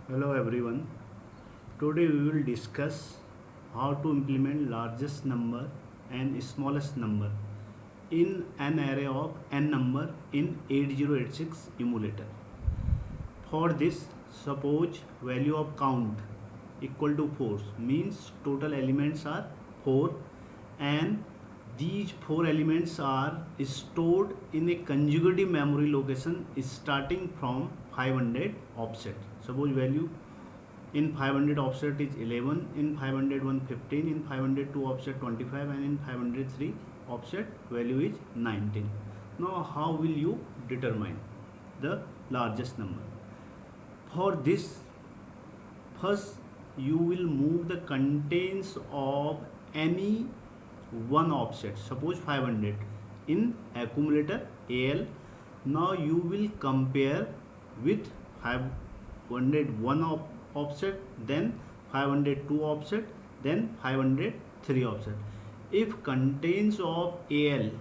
Hello everyone. Today we will discuss how to implement largest number and smallest number in an array of n number in 8086 emulator. For this, suppose value of count equal to 4 means total elements are 4 and these 4 elements are stored in a consecutive memory location starting from 500 offset. Suppose value in 500 offset is 11, in 501 15, in 502 offset 25 and in 503 offset value is 19. Now how will you determine the largest number? For this, first you will move the contents of any one offset, suppose 500 in accumulator AL. Now you will compare with 501 offset, then 502 offset, then 503 offset. If contents of AL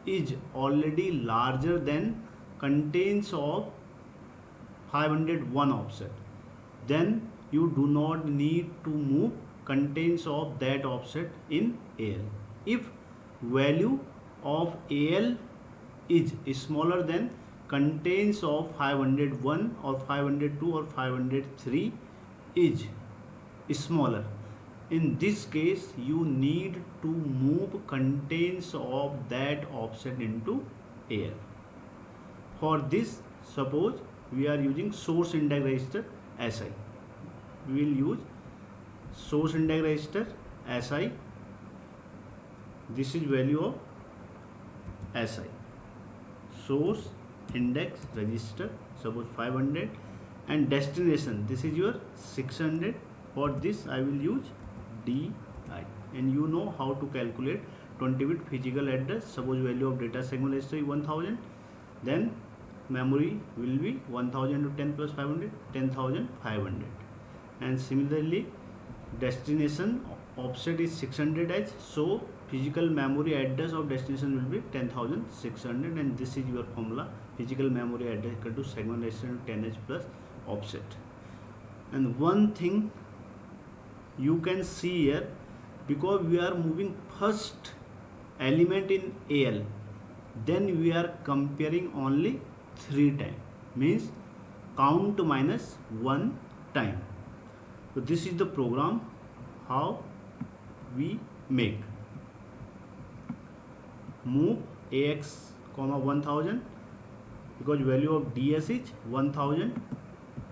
is already larger than contents of 501 offset, then you do not need to move contents of that offset in AL. If value of AL is smaller than contents of 501 or 502 or 503 is smaller, in this case you need to move contents of that offset into AL. For this, suppose we are using source index register SI. We will use source index register SI. This is value of SI. Source index register, suppose 500, and destination, this is your 600. For this I will use DI, and you know how to calculate 20-bit physical address. Suppose value of data segment register is 1000, then memory will be 1000 to 10 plus 500, 10500. And similarly, destination offset is 600 H, so physical memory address of destination will be 10600, and this is your formula: physical memory address equal to segment register 10H plus offset. And one thing you can see here, because we are moving first element in AL, then we are comparing only 3 times, means count minus 1 time. So this is the program how we make. Move AX comma 1000, because value of DS is 1000.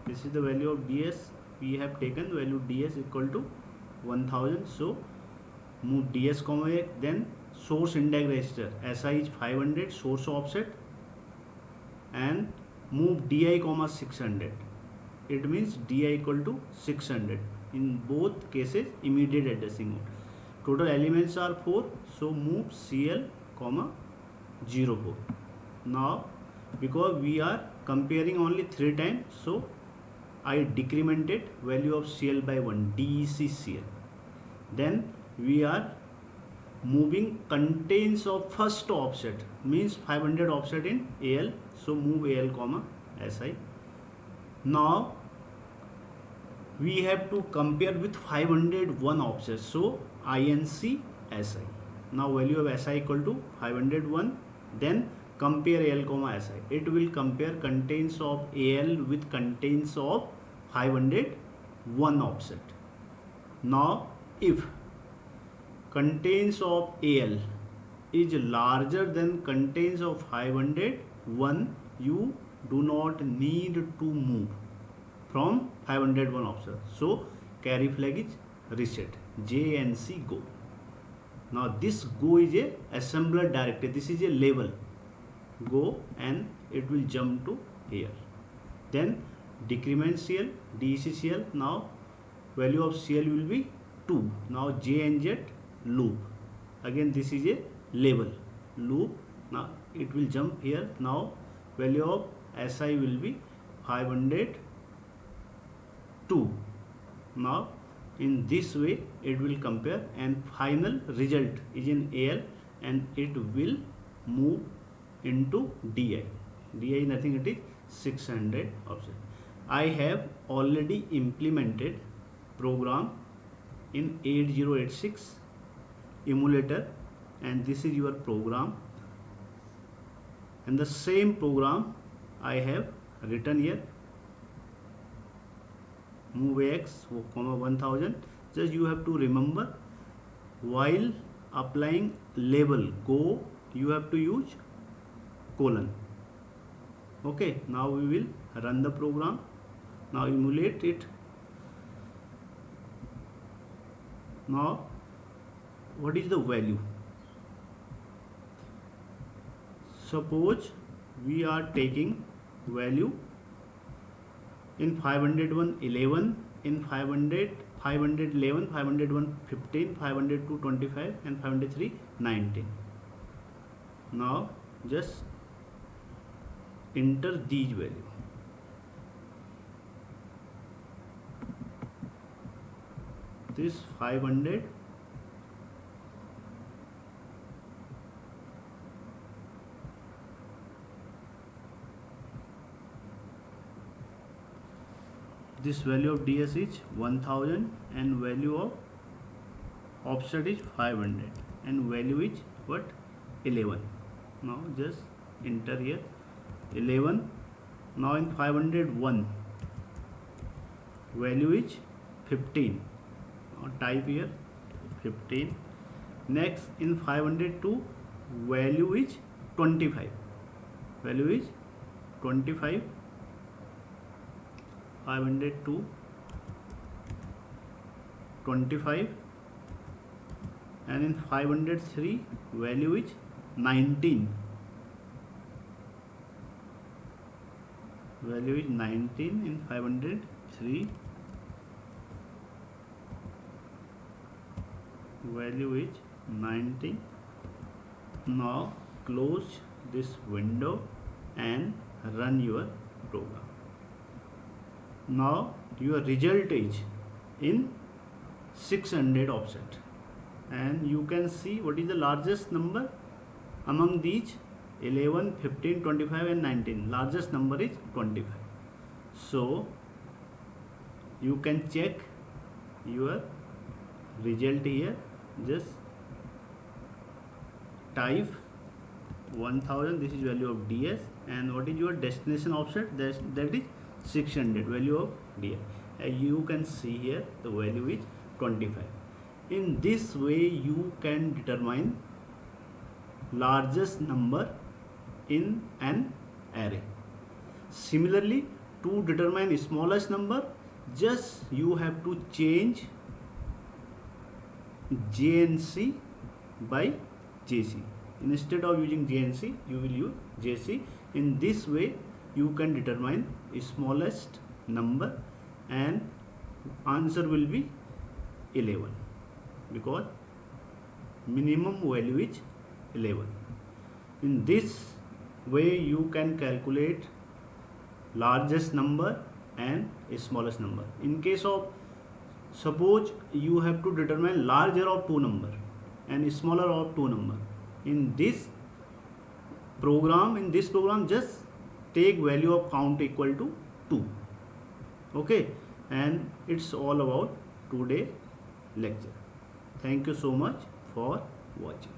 This is the value of DS. We have taken value DS equal to 1000. So move DS comma AX, then source index register SI is 500 source offset, and move DI comma 600. It means DI equal to 600. In both cases immediate addressing mode. Total elements are 4, so move CL comma 04. Now because we are comparing only 3 times, so I decremented value of CL by 1, DEC CL. Then we are moving contents of first offset, means 500 offset in AL, so move AL comma SI. Now we have to compare with 501 offset, so INC SI. Now value of SI equal to 501, then compare AL comma SI. It will compare contents of AL with contents of 501 offset. Now if contents of AL is larger than contents of 501, you do not need to move from 501 offset. So carry flag is reset, JNC go. Now this go is a assembler directive, this is a label go, and it will jump to here. Then decrement CL, DEC CL. Now value of CL will be 2. Now JNZ loop, again this is a label loop. Now it will jump here. Now value of SI will be 502. Now in this way it will compare, and final result is in AL, and it will move into DI. DI nothing, it is 600 offset. I have already implemented program in 8086 emulator, and this is your program, and the same program I have written here, MOVX, 1000. Just you have to remember, while applying label go, you have to use colon. Okay, now we will run the program. Now emulate it. Now what is the value? Suppose we are taking value in 501 11, in 511 501 15, 502 25, and 503 19. Now just enter these values. This 500, this value of DS is 1000, and value of offset is 500, and value is what? 11. Now just enter here 11. Now in 501 value is 15. Now type here 15. Next in 502 value is 25. Value is 25. 502 25, and in 503 value is 19. Value is 19 in 503. Value is 19. Now close this window and run your program. Now your result is in 600 offset, and you can see what is the largest number among these 11, 15, 25 and 19. Largest number is 25. So you can check your result here. Just type 1000, this is value of DS, and what is your destination offset? That is 600, value of DS. You can see here the value is 25. In this way you can determine largest number in an array. Similarly, to determine smallest number, just you have to change JNC by JC. Instead of using JNC, you will use JC. In this way you can determine smallest number, and answer will be 11, because minimum value is 11. In this way you can calculate largest number and smallest number. In case of, suppose you have to determine larger of two number and smaller of two number, in this program just take value of count equal to 2. Okay, and it's all about today lecture. Thank you so much for watching.